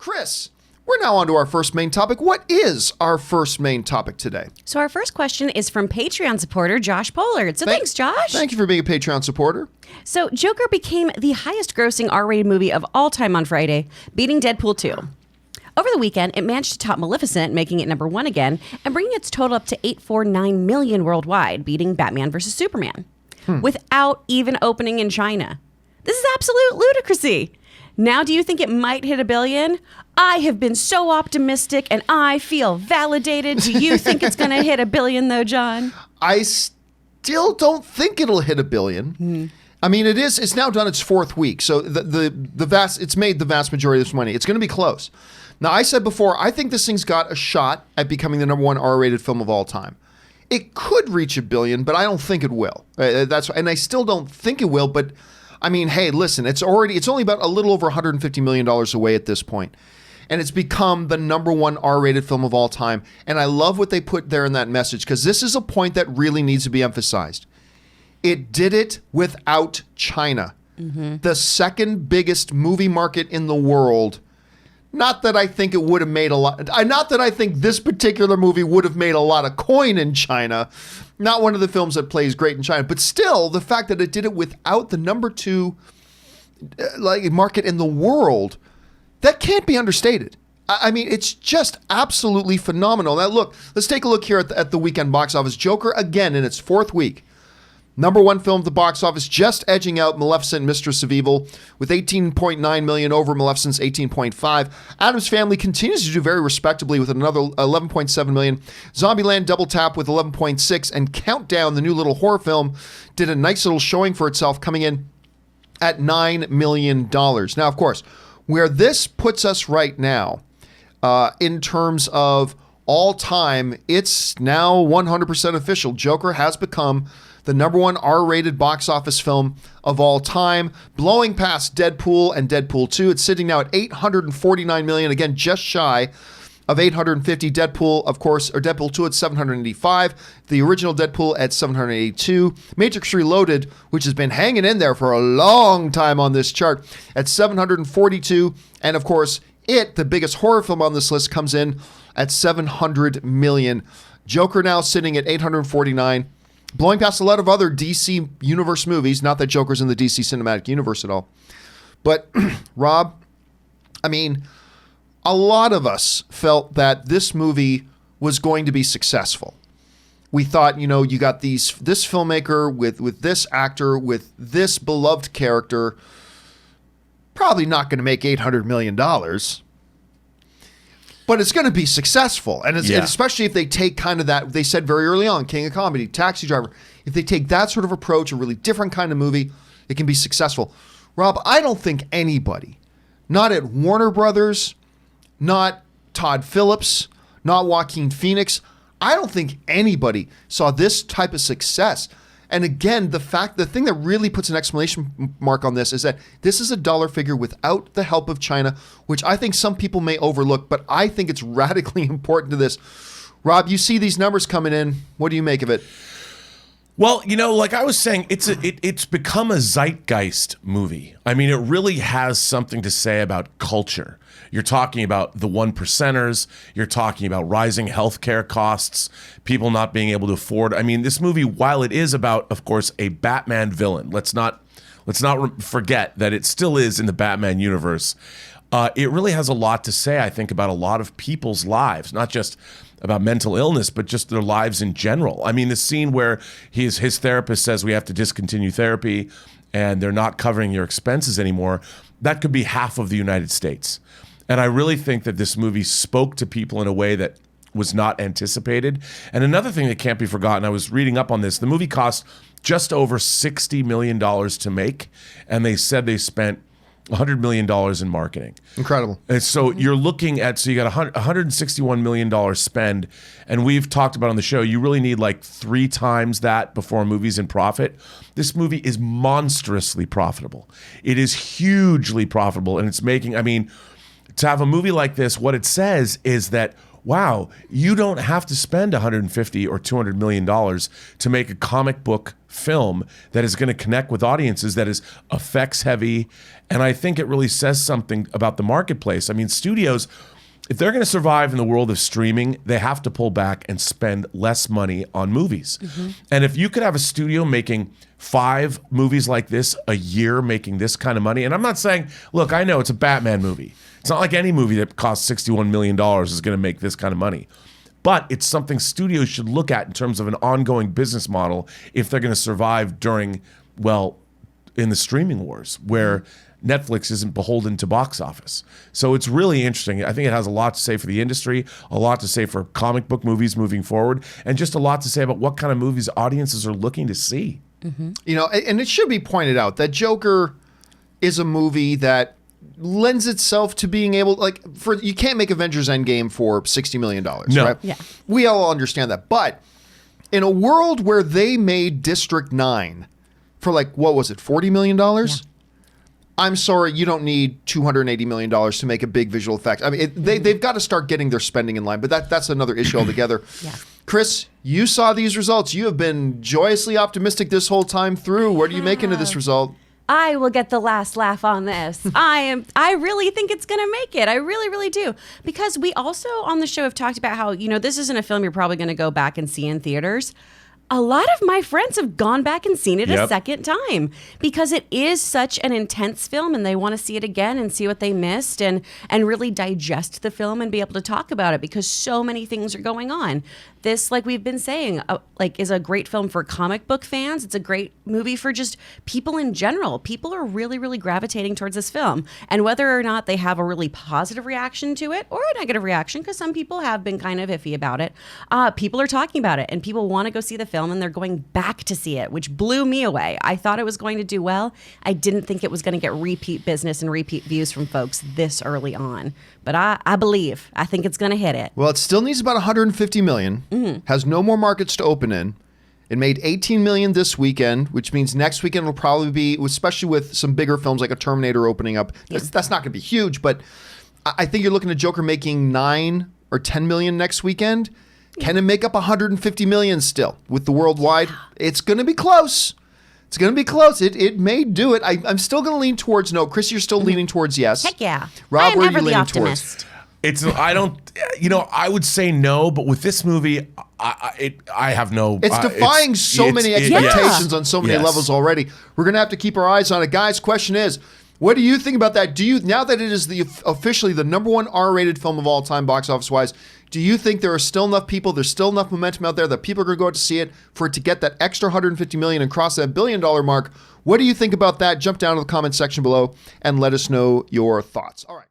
Chris, we're now on to our first main topic. What is our first main topic today? So our first question is from Patreon supporter Josh Pollard. So thanks, Josh. Thank you for being a Patreon supporter. So Joker became the highest grossing R-rated movie of all time on Friday, beating Deadpool 2. Over the weekend, it managed to top Maleficent, making it number 1 again, and bringing its total up to $849 million worldwide, beating Batman vs. Superman, without even opening in China. This is absolute ludicrousy. Now, do you think it might hit $1 billion? I have been so optimistic, and I feel validated. Do you think it's going to hit $1 billion, though, John? I still don't think it'll hit $1 billion. I mean, it's now done its 4th week, so it's made the vast majority of this money. It's going to be close. Now, I said before, I think this thing's got a shot at becoming the number 1 R-rated film of all time. It could reach $1 billion, but I don't think it will. And I still don't think it will, but I mean, hey, listen, it's only about a little over $150 million away at this point. And it's become the number 1 R-rated film of all time. And I love what they put there in that message, because this is a point that really needs to be emphasized. It did it without China, the second biggest movie market in the world. Not that I think it would have made a lot. Not that I think this particular movie would have made a lot of coin in China. Not one of the films that plays great in China. But still, the fact that it did it without the number 2 market in the world, that can't be understated. I mean, it's just absolutely phenomenal. Now, look, let's take a look here at the weekend box office. Joker, again, in its 4th week. Number 1 film at the box office, just edging out Maleficent, Mistress of Evil, with $18.9 million over Maleficent's $18.5. Addams Family continues to do very respectably with another $11.7 million. Zombieland double tap with $11.6, and Countdown, the new little horror film, did a nice little showing for itself, coming in at $9 million. Now, of course, where this puts us right now, in terms of all time, it's now 100% official. Joker has become the number 1 R-rated box office film of all time, blowing past Deadpool and Deadpool 2. It's sitting now at $849 million, again, just shy of $850. Deadpool, of course, or Deadpool 2 at $785. The original Deadpool at $782. Matrix Reloaded, which has been hanging in there for a long time on this chart, at $742. And of course, the biggest horror film on this list, comes in at $700 million. Joker now sitting at $849, blowing past a lot of other DC Universe movies. Not that Joker's in the DC Cinematic Universe at all. But, Rob, I mean, a lot of us felt that this movie was going to be successful. We thought, you got this filmmaker with this actor, with this beloved character, probably not going to make $800 million. But it's going to be successful. And especially if they take kind of that, they said very early on, King of Comedy, Taxi Driver, if they take that sort of approach, a really different kind of movie, it can be successful. Rob, I don't think anybody, not at Warner Brothers, not Todd Phillips, not Joaquin Phoenix, I don't think anybody saw this type of success. And again, the thing that really puts an exclamation mark on this is that this is a dollar figure without the help of China, which I think some people may overlook, but I think it's radically important to this. Rob, you see these numbers coming in. What do you make of it? Well, like I was saying, it's become a zeitgeist movie. I mean, it really has something to say about culture. You're talking about the 1%ers. You're talking about rising healthcare costs, people not being able to afford. I mean, this movie, while it is about, of course, a Batman villain, let's not forget that it still is in the Batman universe. It really has a lot to say, I think, about a lot of people's lives, not just about mental illness, but just their lives in general. I mean, the scene where his therapist says we have to discontinue therapy and they're not covering your expenses anymore, that could be half of the United States. And I really think that this movie spoke to people in a way that was not anticipated. And another thing that can't be forgotten, I was reading up on this, the movie cost just over $60 million to make, and they said they spent $100 million in marketing. Incredible. And so you're looking at, so you got $161 million spend, and we've talked about on the show, you really need like 3 times that before a movie's in profit. This movie is monstrously profitable. It is hugely profitable, and it's making, I mean, to have a movie like this, what it says is that wow, you don't have to spend 150 or 200 million dollars to make a comic book film that is going to connect with audiences, that is effects heavy. And I think it really says something about the marketplace. I mean, studios, if they're going to survive in the world of streaming, they have to pull back and spend less money on movies. And if you could have a studio making 5 movies like this a year, making this kind of money, and I'm not saying, look, I know it's a Batman movie. It's not like any movie that costs $61 million is going to make this kind of money. But it's something studios should look at in terms of an ongoing business model if they're going to survive during, well, in the streaming wars, where Netflix isn't beholden to box office. So it's really interesting. I think it has a lot to say for the industry, a lot to say for comic book movies moving forward, and just a lot to say about what kind of movies audiences are looking to see. You know, and it should be pointed out that Joker is a movie that lends itself to being able, like, for you can't make Avengers Endgame for $60 million, No. right? Yeah. We all understand that. But in a world where they made District 9 for, like, what was it, $40 million? Yeah. I'm sorry, you don't need $280 million to make a big visual effect. I mean, they've got to start getting their spending in line, but that's another issue altogether. Yeah. Chris, you saw these results. You have been joyously optimistic this whole time through. What do you make into this result? I will get the last laugh on this. I really think it's going to make it. I really, really do. Because we also on the show have talked about how, this isn't a film you're probably going to go back and see in theaters. A lot of my friends have gone back and seen it a second time because it is such an intense film and they want to see it again and see what they missed and really digest the film and be able to talk about it because so many things are going on. This, like we've been saying, is a great film for comic book fans. It's a great movie for just people in general. People are really, really gravitating towards this film. And whether or not they have a really positive reaction to it or a negative reaction, because some people have been kind of iffy about it, people are talking about it and people want to go see the film and they're going back to see it, which blew me away. I thought it was going to do well. I didn't think it was going to get repeat business and repeat views from folks this early on. But I think it's going to hit it. Well, it still needs about 150 million. Has no more markets to open in. It made 18 million this weekend, which means next weekend will probably be, especially with some bigger films like a Terminator opening up. Yeah. That's not going to be huge, but I think you're looking at Joker making 9 or 10 million next weekend. Can it make up 150 million still with the worldwide? It's going to be close. It's going to be close. It may do it. I'm still going to lean towards no. Chris, you're still leaning towards yes. Heck yeah. Rob, I am where are ever you the leaning optimist. I would say no, but with this movie, I have no. It's defying so many expectations on so many levels already. We're going to have to keep our eyes on it. Guys, question is, what do you think about that? Now that it is officially the #1 R-rated film of all time, box office wise, do you think there are still enough people, there's still enough momentum out there that people are going to go out to see it for it to get that extra 150 million and cross that $1 billion mark? What do you think about that? Jump down to the comment section below and let us know your thoughts. All right.